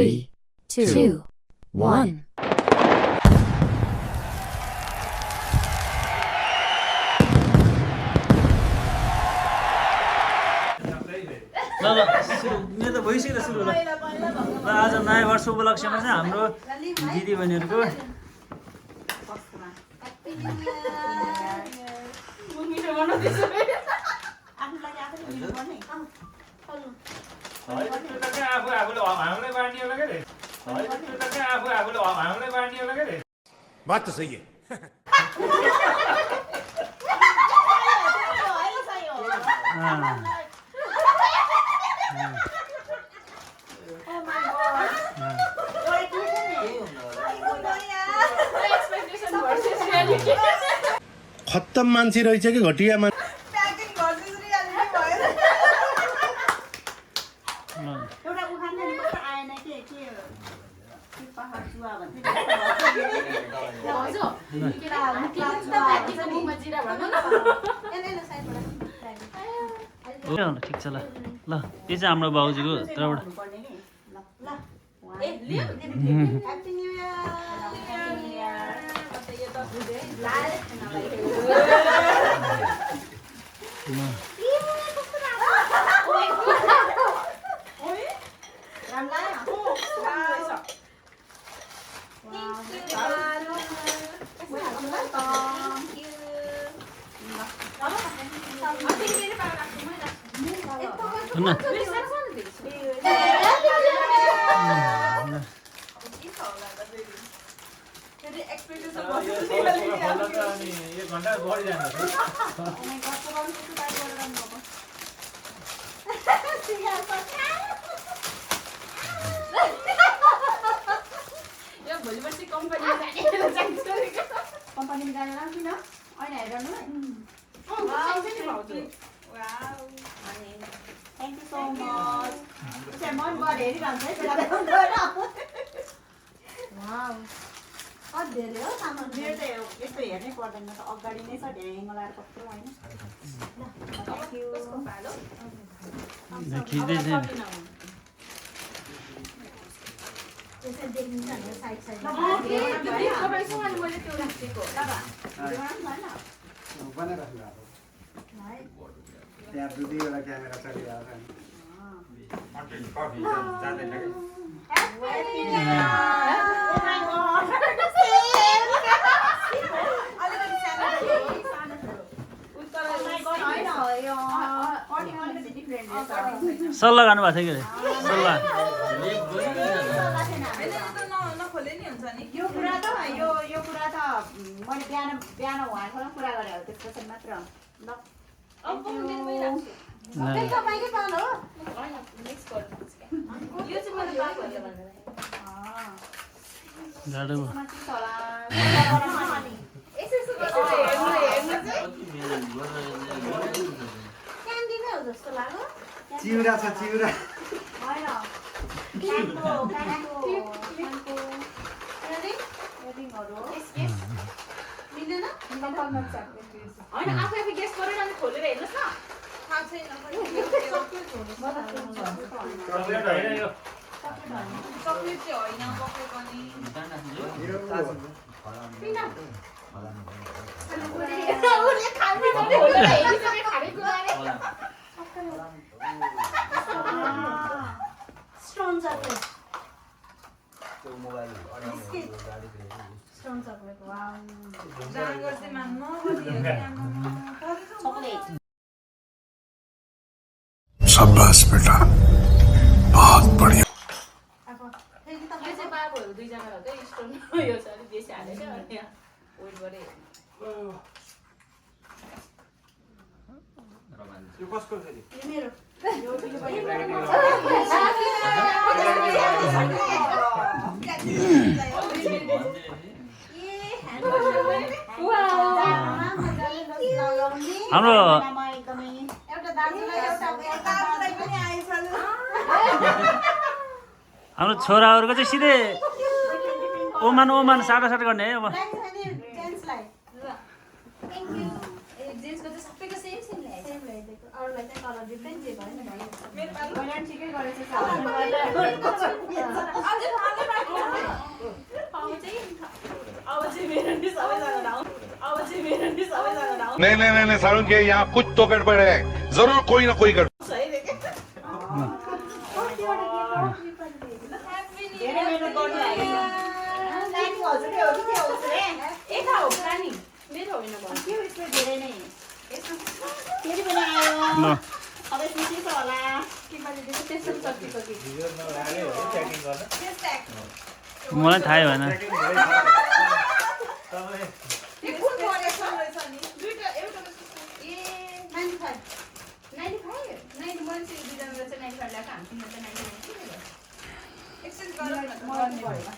3, 2, 1. ल मेरो त भइसक्यो सुरु ल आज नयाँ वर्ष उपलक्ष्यमा चाहिँ हाम्रो दिदी बहिनीहरूको बात तो सही है खत्तम मान्छे रहेछ कि घटिया मान्छे ठिक छ ल ल यो चाहिँ हाम्रो बाउजीको तर्फबाट Thank you so much. Wow. धेरै हो सामान मेरो त यस्तो हेर्नै पर्दैन त अगाडि नै छ ढ्याङ लाएर कस्तो हैन थ्यांक यू कसको पालो खिच्दै चाहिँ त्यसै देखिन्छ नि साइड साइड तपाईसँग अनि मैले त्यो राखेको बनाइराख्नु त्यहाँ दुईवटा क्यामेरा चलिरहेको सल्लाह गर्नुभएको थियो कि सल्लाह यो कुरा त यो कुरा त मैले बिहान उहाँसँग कुरा गरे हो त्यसपछि मात्र ल तपाईँकै पालो हो यो चाहिँ मैले पाएको झाडु क्यान्डिनै हो जस्तो लाग्यो चिउरा छ चिउरा होइन मिल्दैन होइन आफै गेस गरेर अनि खोलेर हेर्नुहोस् न थाहा छैन चक्लेट होइन यो चक्लेट चाहिँ होइन पक्कै पनि strong chocolate strong chocolate wow chocolate शाबाश बेटा बहुत बढ़िया यो चाहिँ बाबुहरू दुईजना हो चाहिँ स्टोन यो चाहिँ अलिक बेसी हालेर अनि यहाँ वेट गरे यो कसको छ नि मेरो हाम्रो हाम्रो छोराहरूको चाहिँ सिधै ओमान साटासाट गर्ने है अब नहीं नहीं नहीं नहीं सारुण के यहाँ कुछ तो गड़बड़ है जरूर कोई ना कोई गड़बड़ धेरै मेहनत गर्नु लाग्यो नानी हजुरले हो कि त्यो हजुरले एका हो नानी मेरो होइन भन्नु के हो यसमा धेरै नै फेरि पनि आयो ल अब यसमा के छ होला के मैले दिएको त्यस्तो सकिसके मलाई थाहै भएन त्यो कुन कलेक्सन रहेछ नि दुईटा एउटा ए 95 90 मान्छे दुईजना चाहिँ 95 ल्याएको हामी तिमीले चाहिँ 99 एक्सचेन्ज गरौँ न गर्नु पर्यो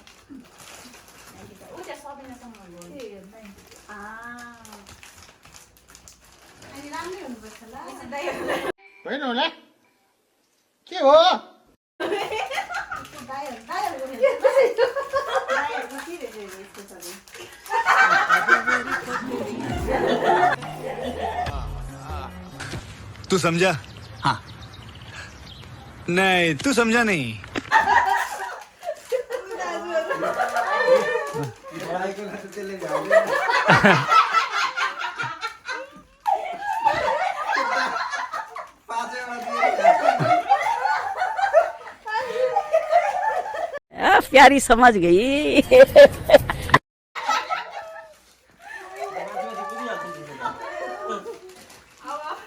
ऊ त्यहाँ सबिनासँग अनि राम्रै हुनुपर्छ ल होइन होला के हो दाइहरुको के रहेछ यस्तो छ नि तू समझा हाँ नहीं तू समझा नहीं पढाइको लागि त्यसले भ्याउँदैन पाँचैवटा दिएर प्यारी समझ गई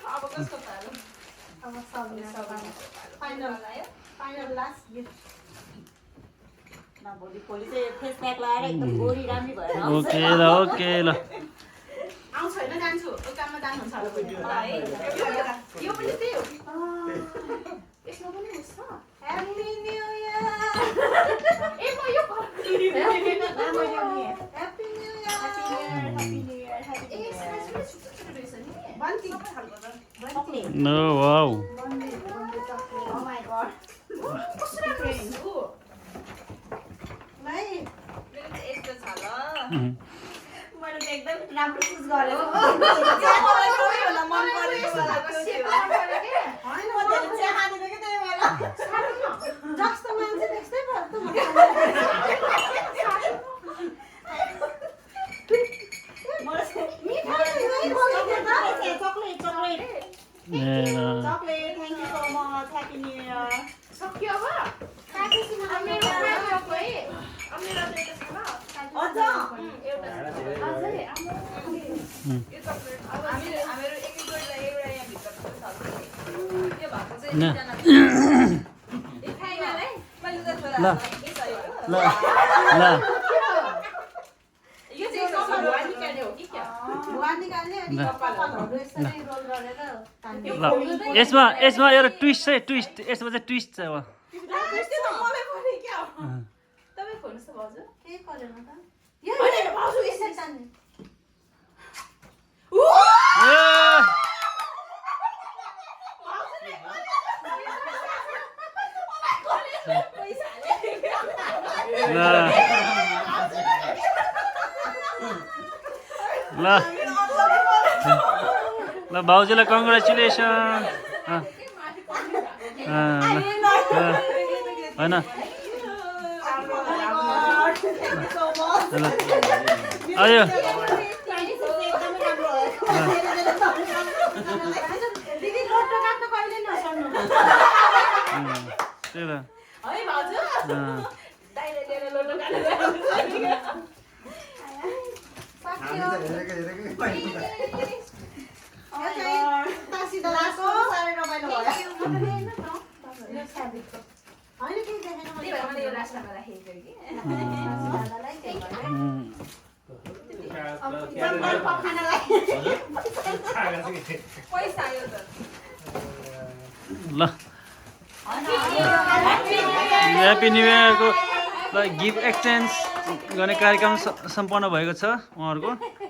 अब कस्तो पारो अब फाइनल लास्ट गिफ्ट भोलि भोलि चाहिँ फेस प्याक लगाएर एकदम गोरी राम्री भएर आउँछ ओके ल आउँछ होइन जान्छु दोकानमा जानुहुन्छ होला है यो पनि त्यही हो यसमा पनि हुन्छ ह्याप्पी न्यू इयर ए म यो happy new year happy new year ए साइज पनि छुट्टै छुट्टै रहेछ नि बन्ती खालको र बन्ती नो वाउ बन्ती चक्लेट ओ माय गॉड कस्तो राम्रो रहेछ ऊ भाइ मेरो चाहिँ यस्तो छ ल मैले त एकदम राम्रो चुज गरेको चाहिँ मलाई सबैभन्दा मन परेको सलाको थियो हैन म त चिया खाँदैन के त्यही भएर जस्तो मान्छे त्यस्तै भयो त चकलेट चकलेट ए ल chocolate thank you so much happy new year सक्यो अब काटेपछि अब मेरो खाएको है अब मेरो त एउटा छ ल अझ एउटा अझै यो चकलेट अब हाम्रो एक एक गरिलाई एउटा यहाँ भित्र यो भएको चाहिँ न ए खाइमा है मैले त छोरा ल ल ल यो चाहिँ कपाल भुवा निकाल्ने हो कि क्या भुवा निकाल्ने अनि कपालहरू यसरी रोल गरेर तान्ने ल यसमा यसमा एउटा ट्विस्ट छ ट्विस्ट यसमा चाहिँ ट्विस्ट छ अब त्यस्तो त मलाई पनि क्या तपाईँ खोल्नुहोस् त भाउजू के गरेन त यो भाउजू यसरी तान्ने ए ल ल ल भाउजूलाई कङ्ग्रेचुलेसन होइन आयो दिदी लोटो काट्न कहिले नसर्नु त्यही त है भाउजू दाइले लिएर लोटो काटेर सक्यो हेरेकै यो चाहिँ तासी दलाको साह्रै रमाइलो भयो होइन केही देखेन त्यही मैले भएर मैले यो लास्टमा राखेको कि दादालाई त्यही भएर जङ्गल पखानालाई पैसा आयो त ल ह्याप्पी न्यु इयरको गिफ्ट एक्सचेन्ज गर्ने कार्यक्रम सम्पन्न भएको छ उहाँहरूको